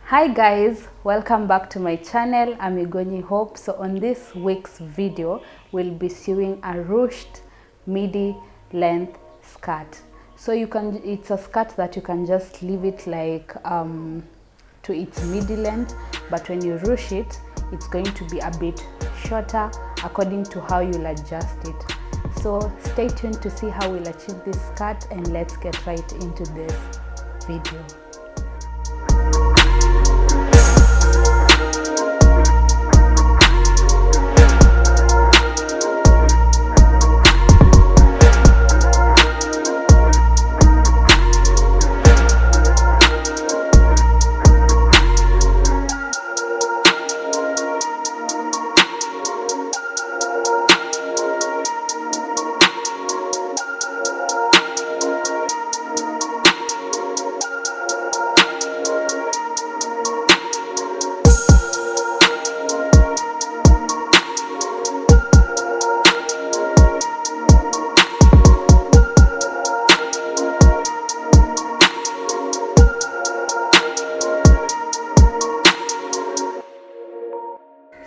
Hi guys, welcome back to my channel. I'm Igonyi Hope. So on this week's video, we'll be sewing a ruched midi length skirt. So it's a skirt that you can just leave it like to its midi length, but when you ruche it, it's going to be a bit shorter according to how you'll adjust it. So stay tuned to see how we'll achieve this skirt, and let's get right into this video.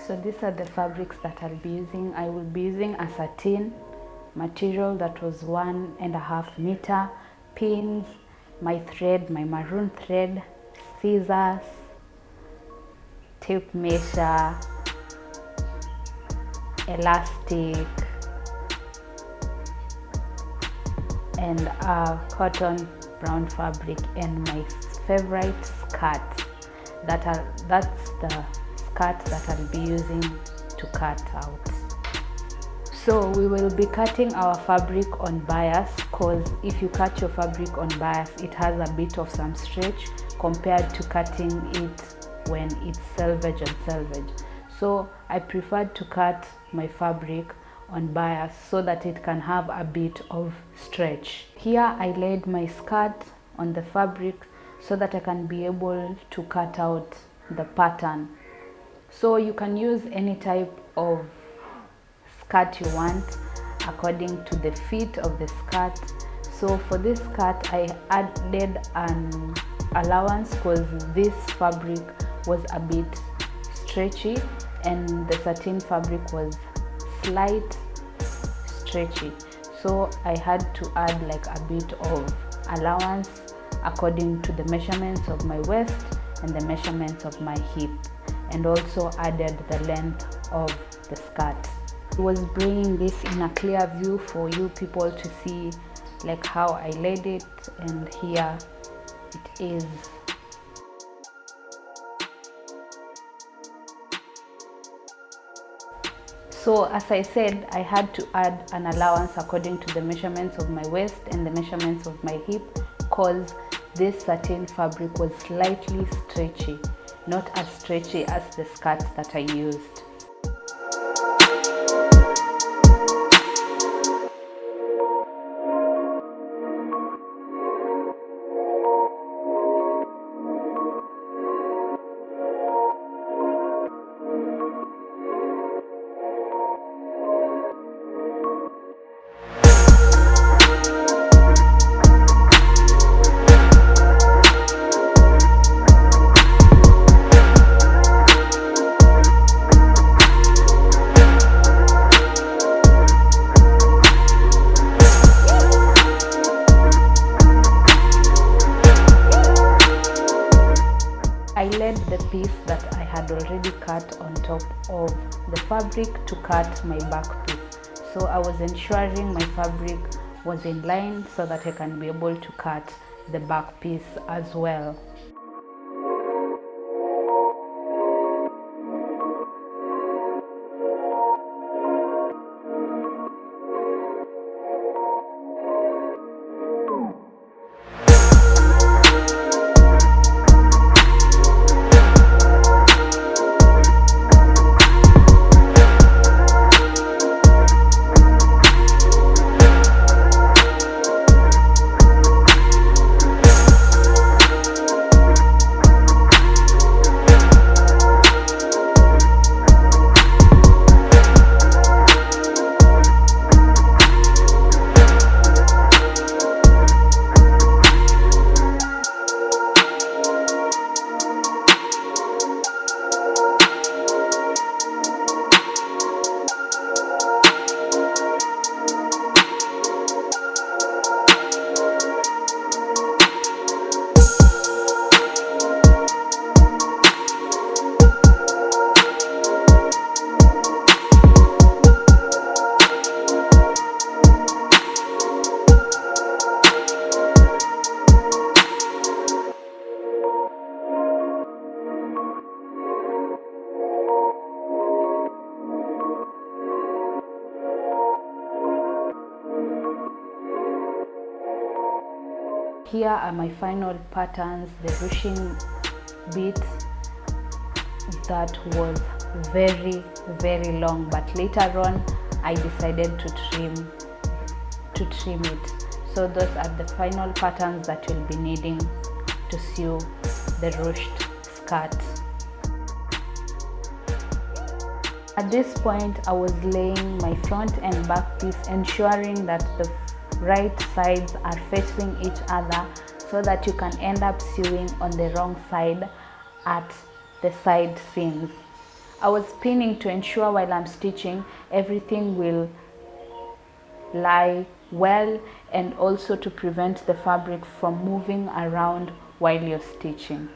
So these are the fabrics that I'll be using. I will be using a satin material that was 1.5 meter, pins, my thread, my maroon thread, scissors, tape measure, elastic, and a cotton brown fabric, and my favorite skirt. That's the skirt that I'll be using to cut out. So we will be cutting our fabric on bias, because if you cut your fabric on bias, it has a bit of some stretch compared to cutting it when it's selvage and selvage. So I preferred to cut my fabric on bias so that it can have a bit of stretch. Here I laid my skirt on the fabric so that I can be able to cut out the pattern. So you can use any type of skirt you want according to the fit of the skirt. So for this skirt, I added an allowance because this fabric was a bit stretchy and the satin fabric was slight stretchy. So I had to add like a bit of allowance according to the measurements of my waist and the measurements of my hip, and also added the length of the skirt. I was bringing this in a clear view for you people to see like how I laid it, and here it is. So as I said, I had to add an allowance according to the measurements of my waist and the measurements of my hip, because this satin fabric was slightly stretchy, not as stretchy as the skirt that I used. I laid the piece that I had already cut on top of the fabric to cut my back piece. So I was ensuring my fabric was in line so that I can be able to cut the back piece as well. here are my final patterns. The ruching bit that was very long, but later on I decided to trim it. So those are the final patterns that you'll be needing to sew the ruched skirt. At this point, I was laying my front and back piece, ensuring that the right sides are facing each other so that you can end up sewing on the wrong side at the side seams. I was pinning to ensure while I'm stitching everything will lie well, and also to prevent the fabric from moving around while you're stitching.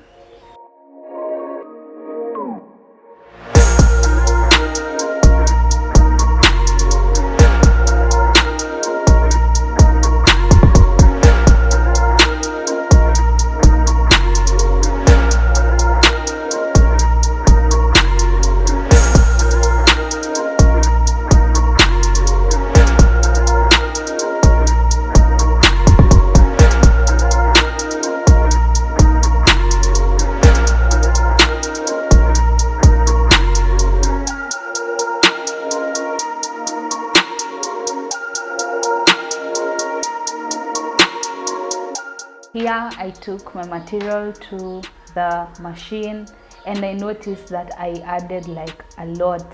Here I took my material to the machine and I noticed that I added like a lot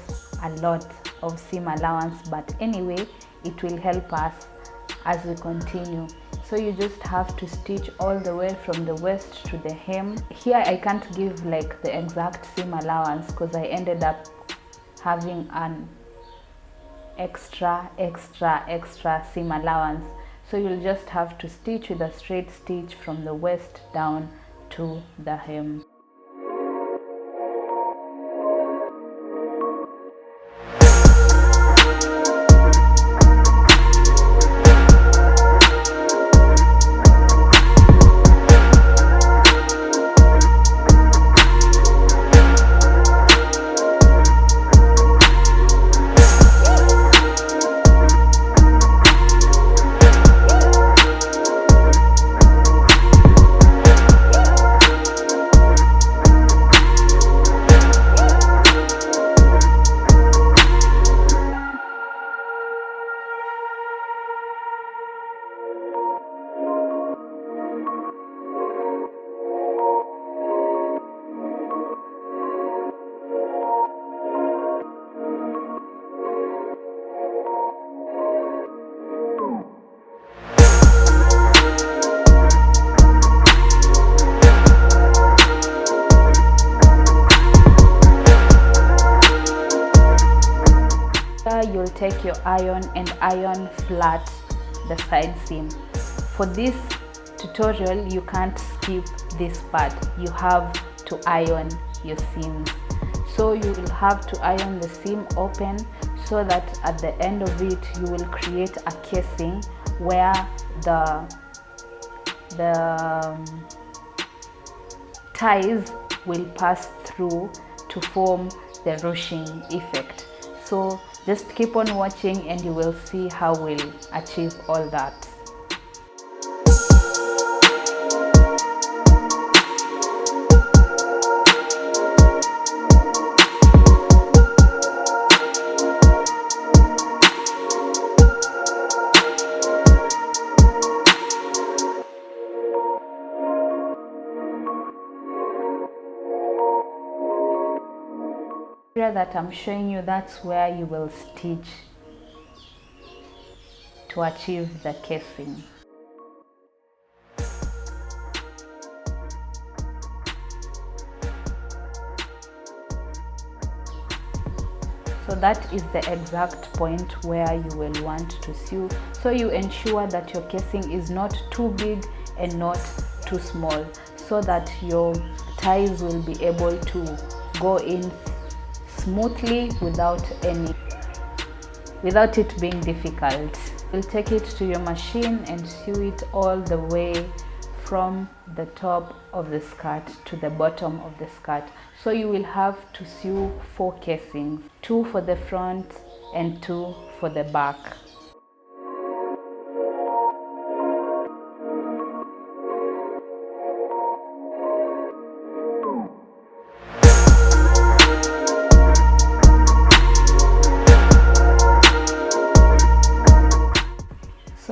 of seam allowance, but anyway, it will help us as we continue. So you just have to stitch all the way from the waist to the hem. Here I can't give like the exact seam allowance because I ended up having an extra seam allowance. So you'll just have to stitch with a straight stitch from the waist down to the hem. You'll take your iron and iron flat the side seam. For this tutorial, you can't skip this part. You have to iron your seams. So you will have to iron the seam open so that at the end of it, you will create a casing where the ties will pass through to form the ruching effect. So just keep on watching and you will see how we'll achieve all that. That I'm showing you, that's where you will stitch to achieve the casing. So that is the exact point where you will want to sew. So you ensure that your casing is not too big and not too small, so that your ties will be able to go in smoothly without it being difficult. You'll take it to your machine and sew it all the way from the top of the skirt to the bottom of the skirt. So you will have to sew 4 casings, 2 for the front and 2 for the back.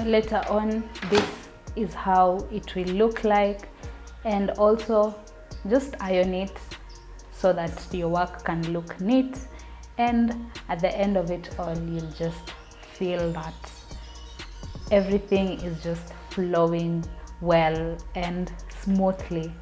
later on this is how it will look like. And also just iron it so that your work can look neat, and at the end of it all you'll just feel that everything is just flowing well and smoothly.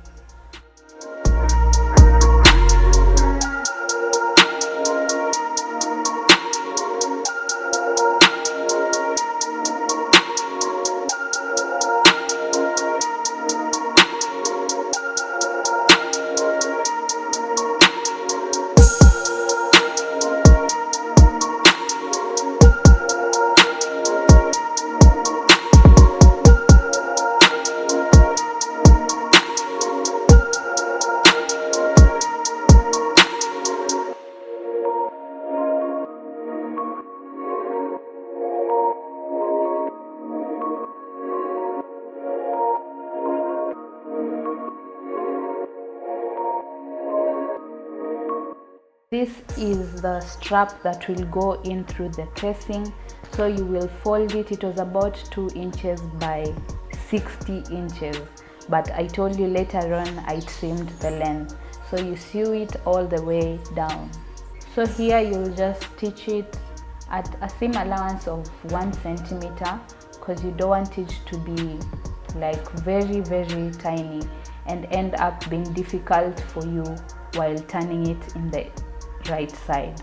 This is the strap that will go in through the casing. So you will fold it. It was about 2 inches by 60 inches, but I told you later on I trimmed the length, so you sew it all the way down. So here you'll just stitch it at a seam allowance of 1 centimeter, because you don't want it to be like very tiny and end up being difficult for you while turning it in the right side.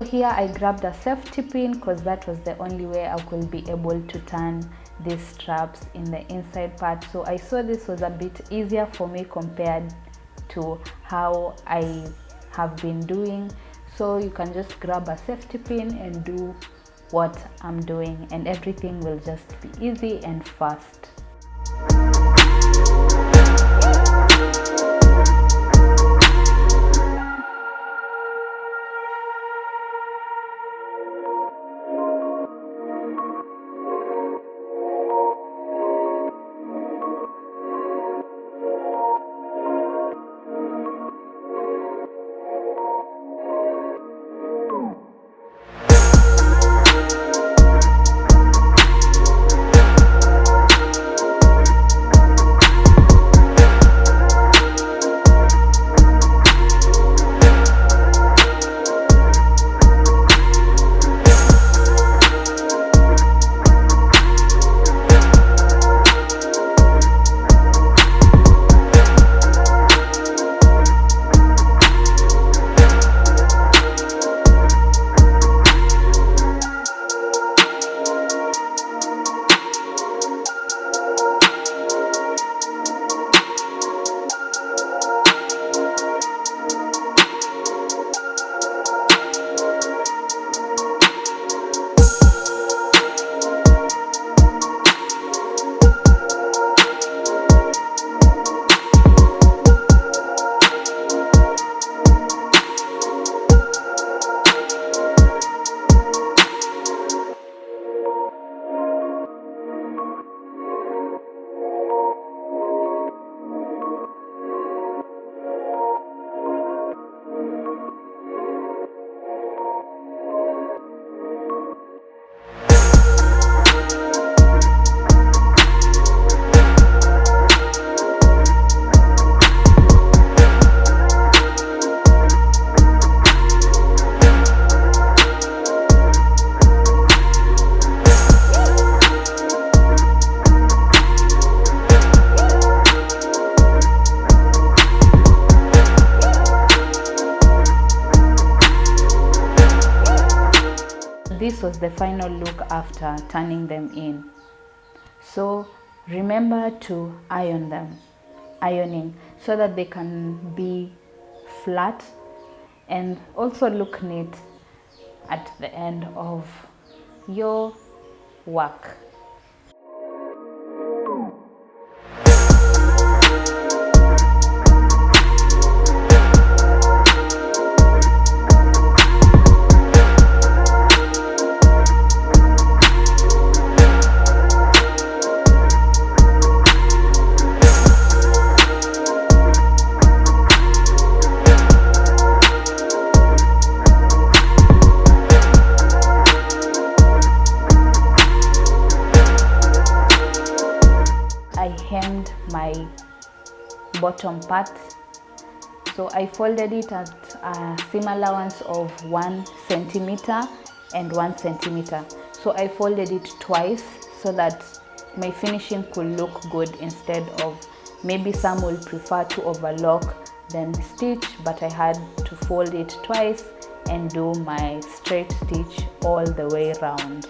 Here I grabbed a safety pin because that was the only way I could be able to turn these straps in the inside part. So I saw this was a bit easier for me compared to how I have been doing. So you can just grab a safety pin and do what I'm doing, and everything will just be easy and fast. this was the final look after turning them in. So remember to iron them, ironing, so that they can be flat and also look neat at the end of your work. I hemmed my bottom part, so I folded it at a seam allowance of 1 centimeter and 1 centimeter. So I folded it twice so that my finishing could look good, instead of, maybe some will prefer to overlock then stitch, but I had to fold it twice and do my straight stitch all the way around.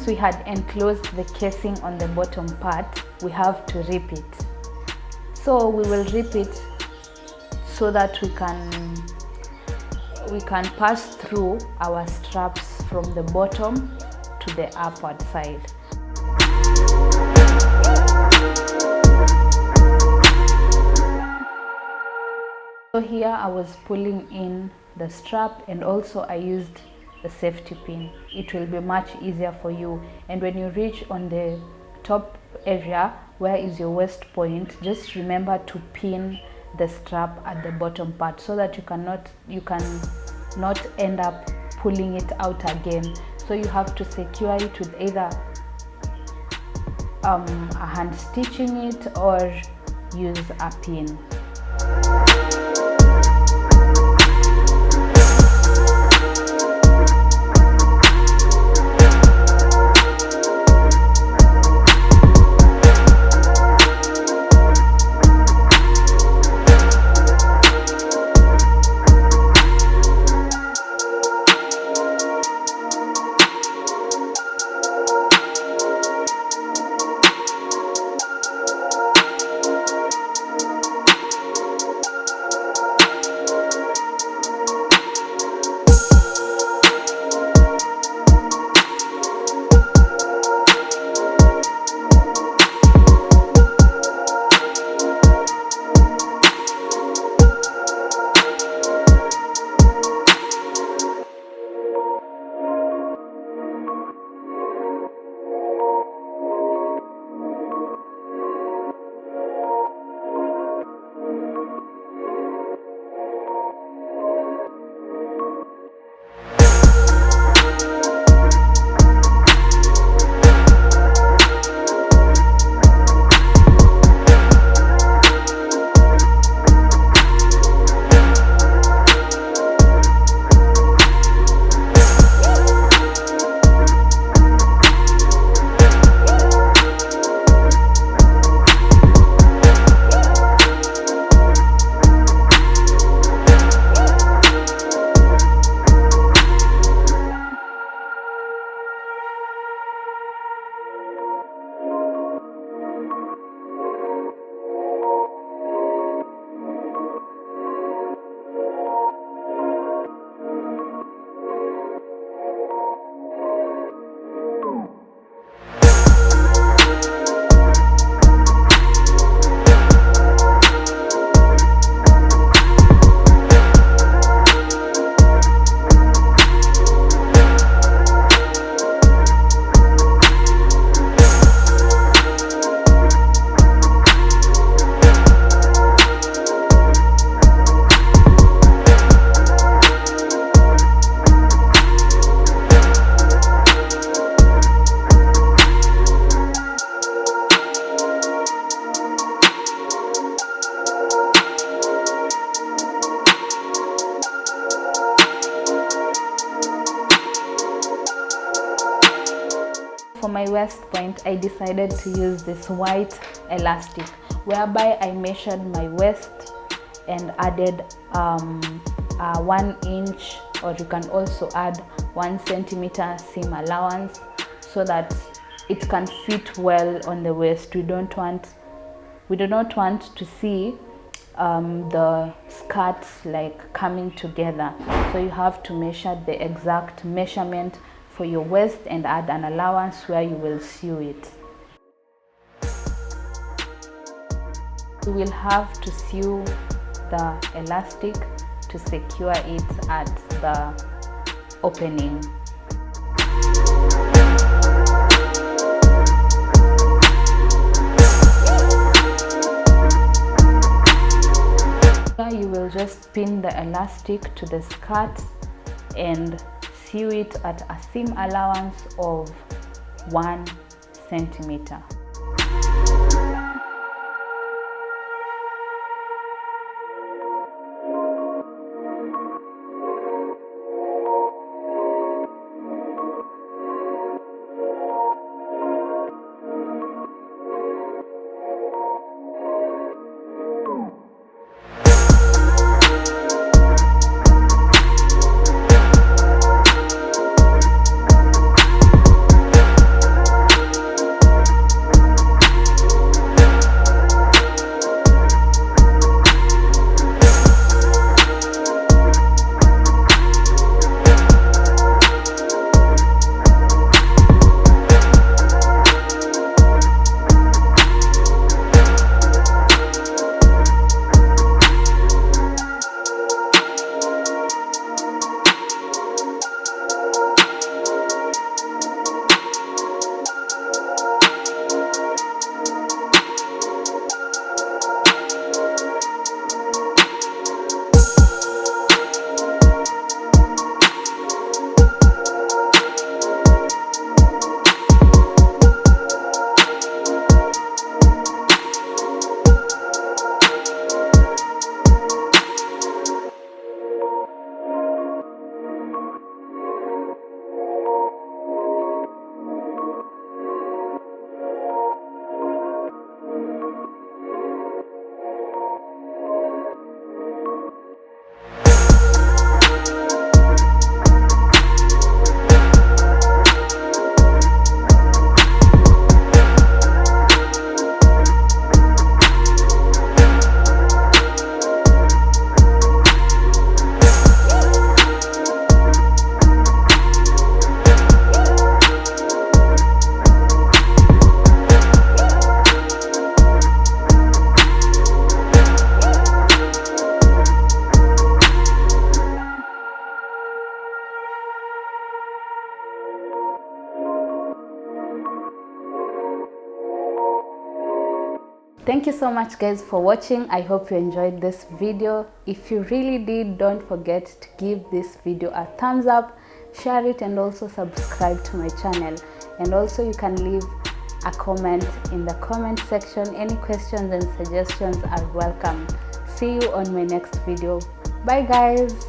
We had enclosed the casing on the bottom part, we have to rip it. So we will rip it so that we can pass through our straps from the bottom to the upward side. So here I was pulling in the strap, and also I used the safety pin. It will be much easier for you. And when you reach on the top area where is your waist point, just remember to pin the strap at the bottom part so that you cannot end up pulling it out again. So you have to secure it with either a hand stitching it or use a pin. for my waist point, I decided to use this white elastic, whereby I measured my waist and added 1 inch, or you can also add 1 centimeter seam allowance, so that it can fit well on the waist. We do not want to see the skirt like coming together, so you have to measure the exact measurement for your waist and add an allowance where you will sew it. You will have to sew the elastic to secure it at the opening. You will just pin the elastic to the skirt and sew it at a seam allowance of 1 centimeter. Thank you so much guys for watching. I hope you enjoyed this video. If you really did, don't forget to give this video a thumbs up, share it, and also subscribe to my channel. And also you can leave a comment in the comment section. Any questions and suggestions are welcome. See you on my next video. Bye guys.